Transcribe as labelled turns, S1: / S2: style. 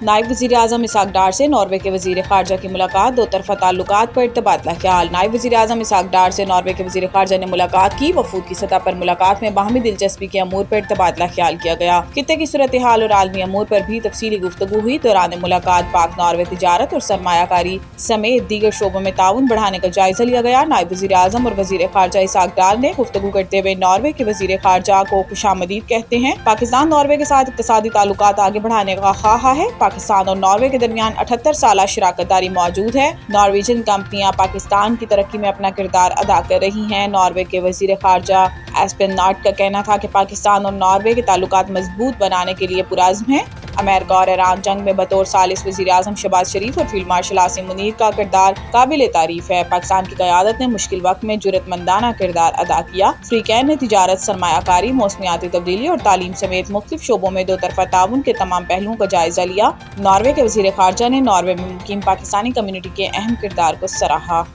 S1: نائب وزیر اعظم اسحاق ڈار سے ناروے کے وزیر خارجہ کی ملاقات، دو طرفہ تعلقات پر تبادلہ خیال۔ نائب وزیر اعظم اسحاق ڈار سے ناروے کے وزیر خارجہ نے ملاقات کی۔ وفود کی سطح پر ملاقات میں باہمی دلچسپی کے امور پر تبادلہ خیال کیا گیا۔ خطے کی صورتحال اور عالمی امور پر بھی تفصیلی گفتگو ہوئی۔ دوران ملاقات پاک ناروے تجارت اور سرمایہ کاری سمیت دیگر شعبوں میں تعاون بڑھانے کا جائزہ لیا گیا۔ نائب وزیر اعظم اور وزیر خارجہ اسحاق ڈار نے گفتگو کرتے ہوئے ناروے کے وزیر خارجہ کو خوشامدید کہتے ہیں۔ پاکستان ناروے کے ساتھ اقتصادی تعلقات آگے بڑھانے کا خواہاں ہے۔ پاکستان اور ناروے کے درمیان 78 سالہ شراکت داری موجود ہے۔ نارویجن کمپنیاں پاکستان کی ترقی میں اپنا کردار ادا کر رہی ہیں۔ ناروے کے وزیر خارجہ ایسپن نارٹ کا کہنا تھا کہ پاکستان اور ناروے کے تعلقات مضبوط بنانے کے لیے پرعزم ہیں۔ امریکہ اور ایران جنگ میں بطور ثالث وزیر اعظم شہباز شریف اور فیلڈ مارشل عاصم منیر کا کردار قابل تعریف ہے۔ پاکستان کی قیادت نے مشکل وقت میں جرأت مندانہ کردار ادا کیا۔ فریقین نے تجارت، سرمایہ کاری، موسمیاتی تبدیلی اور تعلیم سمیت مختلف شعبوں میں دو طرفہ تعاون کے تمام پہلوؤں کا جائزہ لیا۔ ناروے کے وزیر خارجہ نے ناروے میں مقیم پاکستانی کمیونٹی کے اہم کردار کو سراہا۔